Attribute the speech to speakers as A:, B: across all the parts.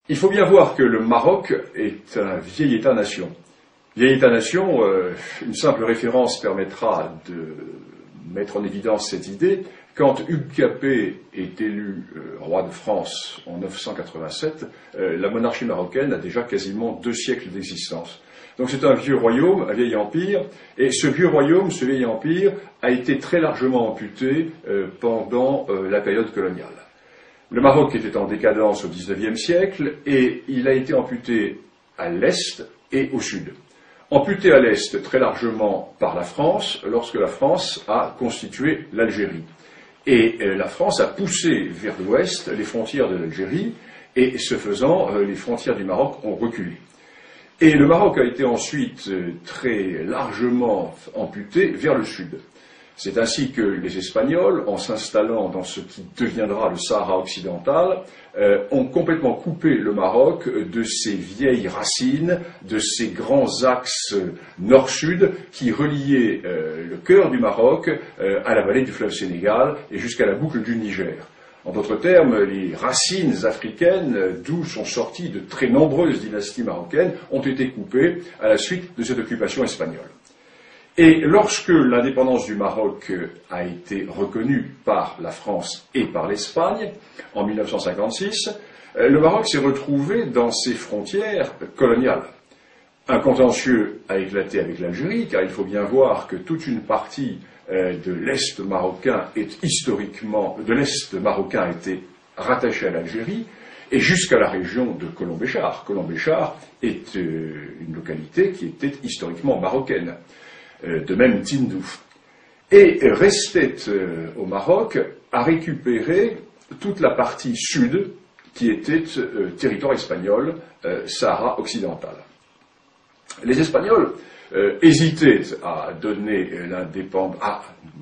A: Il faut bien voir que le Maroc est un vieil État-nation. Vieil État-nation, une simple référence permettra de mettre en évidence cette idée. Quand Hugues Capet est élu roi de France en 987, la monarchie marocaine a déjà quasiment 2 siècles d'existence. Donc c'est un vieux royaume, un vieil empire, et ce vieux royaume, ce vieil empire, a été très largement amputé pendant la période coloniale. Le Maroc était en décadence au XIXe siècle, et il a été amputé à l'est et au sud. Amputé à l'est très largement par la France, lorsque la France a constitué l'Algérie. Et la France a poussé vers l'ouest les frontières de l'Algérie, et ce faisant, les frontières du Maroc ont reculé. Et le Maroc a été ensuite très largement amputé vers le sud. C'est ainsi que les Espagnols, en s'installant dans ce qui deviendra le Sahara occidental, ont complètement coupé le Maroc de ses vieilles racines, de ses grands axes nord-sud qui reliaient le cœur du Maroc à la vallée du fleuve Sénégal et jusqu'à la boucle du Niger. En d'autres termes, les racines africaines, d'où sont sorties de très nombreuses dynasties marocaines, ont été coupées à la suite de cette occupation espagnole. Et lorsque l'indépendance du Maroc a été reconnue par la France et par l'Espagne, en 1956, le Maroc s'est retrouvé dans ses frontières coloniales. Un contentieux a éclaté avec l'Algérie, car il faut bien voir que toute une partie de l'Est marocain de l'Est marocain était rattachée à l'Algérie, et jusqu'à la région de Colombéchar. Colombéchar est une localité qui était historiquement marocaine. De même Tindouf. Et restait au Maroc à récupérer toute la partie sud qui était territoire espagnol, Sahara occidental. Les Espagnols hésitaient à donner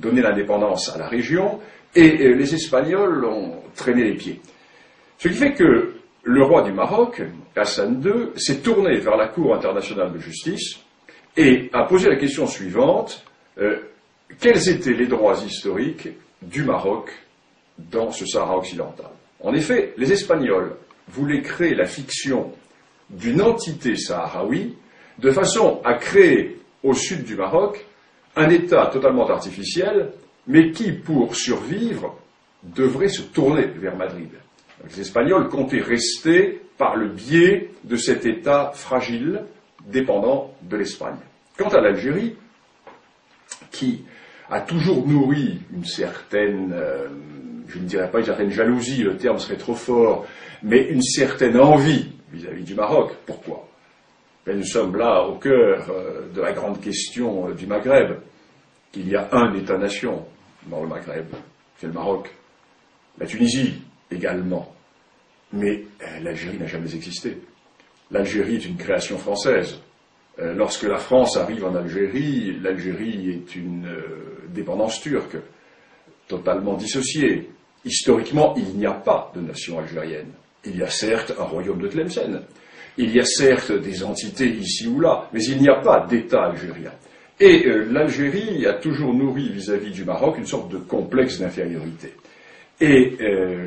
A: l'indépendance à la région, et les Espagnols ont traîné les pieds. Ce qui fait que le roi du Maroc, Hassan II, s'est tourné vers la Cour internationale de justice et a posé la question suivante, quels étaient les droits historiques du Maroc dans ce Sahara occidental? En effet, les Espagnols voulaient créer la fiction d'une entité sahraoui de façon à créer au sud du Maroc un État totalement artificiel, mais qui, pour survivre, devrait se tourner vers Madrid. Donc, les Espagnols comptaient rester par le biais de cet État fragile, dépendant de l'Espagne. Quant à l'Algérie, qui a toujours nourri une certaine, je ne dirais pas une certaine jalousie, le terme serait trop fort, mais une certaine envie vis-à-vis du Maroc. Pourquoi? Ben, nous sommes là au cœur de la grande question du Maghreb, qu'il y a un État-nation dans le Maghreb, c'est le Maroc. La Tunisie également. Mais l'Algérie n'a jamais existé. L'Algérie est une création française. Lorsque la France arrive en Algérie, l'Algérie est une dépendance turque, totalement dissociée. Historiquement, il n'y a pas de nation algérienne. Il y a certes un royaume de Tlemcen, il y a certes des entités ici ou là, mais il n'y a pas d'État algérien. Et l'Algérie a toujours nourri vis-à-vis du Maroc une sorte de complexe d'infériorité. Et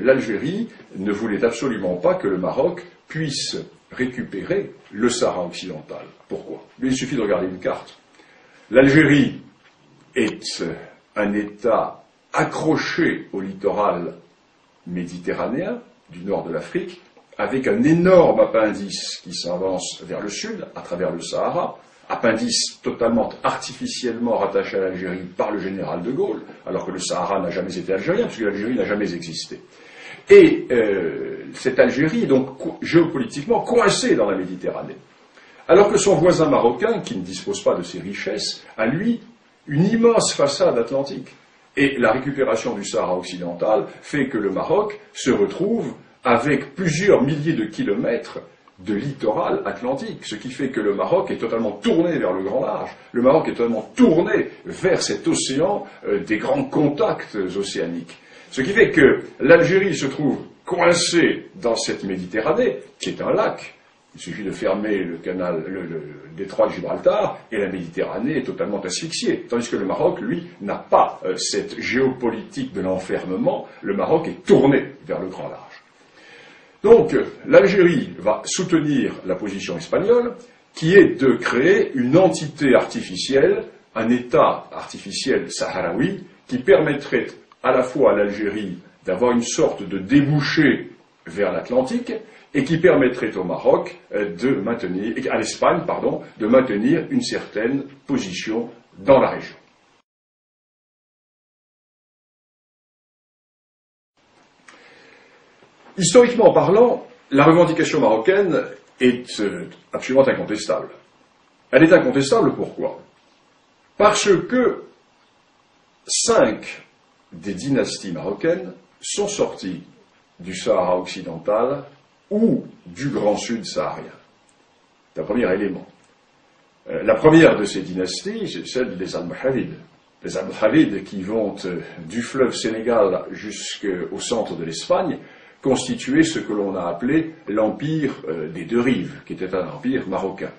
A: l'Algérie ne voulait absolument pas que le Maroc puisse récupérer le Sahara occidental. Pourquoi? Mais il suffit de regarder une carte. L'Algérie est un État accroché au littoral méditerranéen du nord de l'Afrique, avec un énorme appendice qui s'avance vers le sud, à travers le Sahara, appendice totalement artificiellement rattaché à l'Algérie par le général de Gaulle, alors que le Sahara n'a jamais été algérien, puisque l'Algérie n'a jamais existé. Et cette Algérie est donc géopolitiquement coincée dans la Méditerranée. Alors que son voisin marocain, qui ne dispose pas de ces richesses, a lui une immense façade atlantique. Et la récupération du Sahara occidental fait que le Maroc se retrouve avec plusieurs milliers de kilomètres de littoral atlantique, ce qui fait que le Maroc est totalement tourné vers le grand large. Le Maroc est totalement tourné vers cet océan des grands contacts océaniques. Ce qui fait que l'Algérie se trouve coincée dans cette Méditerranée, qui est un lac. Il suffit de fermer le détroit de Gibraltar, et la Méditerranée est totalement asphyxiée. Tandis que le Maroc, lui, n'a pas cette géopolitique de l'enfermement. Le Maroc est tourné vers le grand large. Donc, l'Algérie va soutenir la position espagnole, qui est de créer une entité artificielle, un État artificiel sahraoui, qui permettrait à la fois à l'Algérie d'avoir une sorte de débouché vers l'Atlantique, et qui permettrait au Maroc à l'Espagne, pardon, de maintenir une certaine position dans la région. Historiquement parlant, la revendication marocaine est absolument incontestable. Elle est incontestable pourquoi? Parce que 5 des dynasties marocaines sont sorties du Sahara occidental ou du Grand Sud saharien. C'est un premier élément. La première de ces dynasties, c'est celle des Almohavides. Les Almohavides qui vont du fleuve Sénégal jusqu'au centre de l'Espagne constituaient ce que l'on a appelé l'empire des deux rives, qui était un empire marocain.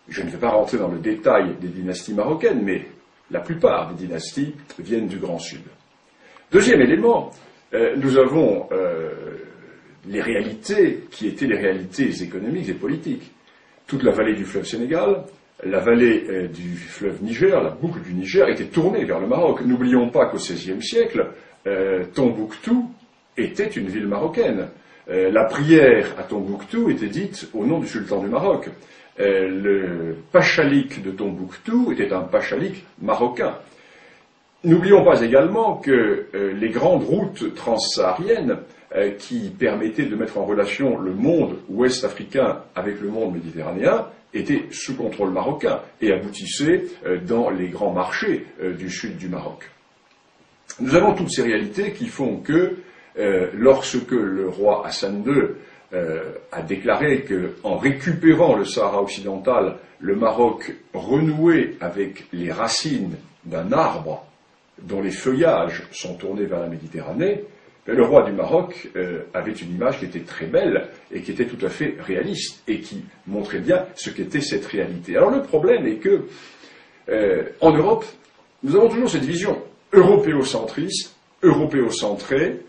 A: Je ne vais pas rentrer dans le détail des dynasties marocaines, mais la plupart des dynasties viennent du Grand Sud. Deuxième élément, nous avons les réalités qui étaient les réalités économiques et politiques. Toute la vallée du fleuve Sénégal, la vallée du fleuve Niger, la boucle du Niger était tournée vers le Maroc. N'oublions pas qu'au XVIe siècle, Tombouctou était une ville marocaine. La prière à Tombouctou était dite au nom du sultan du Maroc. Le pachalik de Tombouctou était un pachalik marocain. N'oublions pas également que les grandes routes transsahariennes qui permettaient de mettre en relation le monde ouest-africain avec le monde méditerranéen étaient sous contrôle marocain et aboutissaient dans les grands marchés du sud du Maroc. Nous avons toutes ces réalités qui font que lorsque le roi Hassan II a déclaré qu'en récupérant le Sahara occidental, le Maroc renouait avec les racines d'un arbre dont les feuillages sont tournés vers la Méditerranée, le roi du Maroc avait une image qui était très belle et qui était tout à fait réaliste et qui montrait bien ce qu'était cette réalité. Alors le problème est que en Europe, nous avons toujours cette vision européocentriste, européocentrée,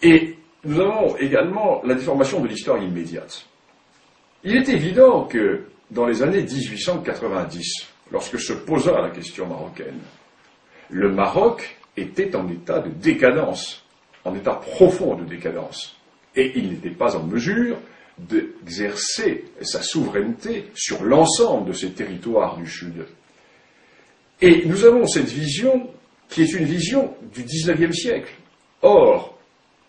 A: et nous avons également la déformation de l'histoire immédiate. Il est évident que dans les années 1890, lorsque se posa la question marocaine, le Maroc était en état de décadence, en état profond de décadence, et il n'était pas en mesure d'exercer sa souveraineté sur l'ensemble de ces territoires du Sud. Et nous avons cette vision qui est une vision du XIXe siècle. Or,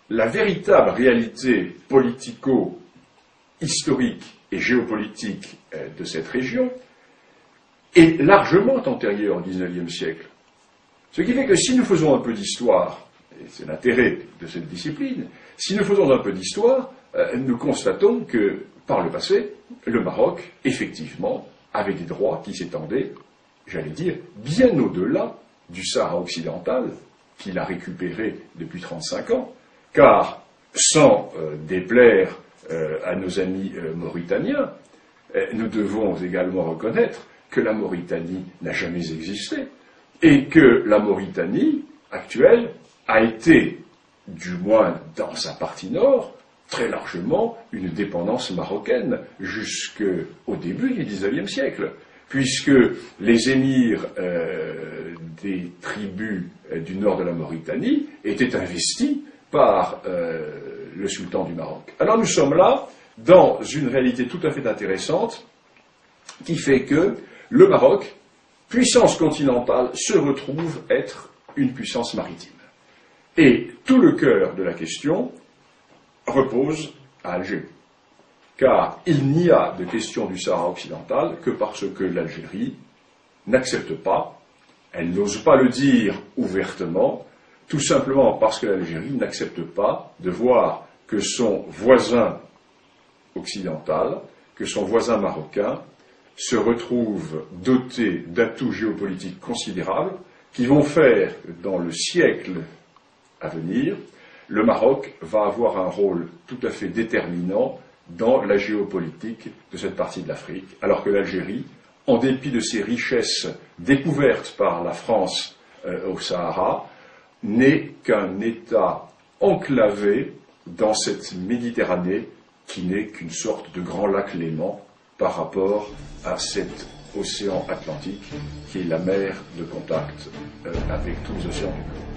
A: la véritable réalité politico-historique et géopolitique de cette région est largement antérieure au XIXe siècle. Ce qui fait que si nous faisons un peu d'histoire, et c'est l'intérêt de cette discipline, si nous faisons un peu d'histoire, nous constatons que, par le passé, le Maroc, effectivement, avait des droits qui s'étendaient, j'allais dire, bien au-delà du Sahara occidental, qu'il a récupéré depuis 35 ans, car, sans déplaire à nos amis mauritaniens, nous devons également reconnaître que la Mauritanie n'a jamais existé, et que la Mauritanie actuelle a été, du moins dans sa partie nord, très largement une dépendance marocaine jusqu'au début du XIXe siècle, puisque les émirs des tribus du nord de la Mauritanie étaient investis par le sultan du Maroc. Alors nous sommes là dans une réalité tout à fait intéressante qui fait que le Maroc, puissance continentale, se retrouve être une puissance maritime. Et tout le cœur de la question repose à Alger. Car il n'y a de question du Sahara occidental que parce que l'Algérie n'accepte pas, elle n'ose pas le dire ouvertement, tout simplement parce que l'Algérie n'accepte pas de voir que son voisin occidental, que son voisin marocain, se retrouve doté d'atouts géopolitiques considérables qui vont faire, dans le siècle à venir, le Maroc va avoir un rôle tout à fait déterminant dans la géopolitique de cette partie de l'Afrique, alors que l'Algérie, en dépit de ses richesses découvertes par la France au Sahara, n'est qu'un État enclavé dans cette Méditerranée qui n'est qu'une sorte de grand lac Léman par rapport à cet océan Atlantique qui est la mer de contact avec tous les océans du monde.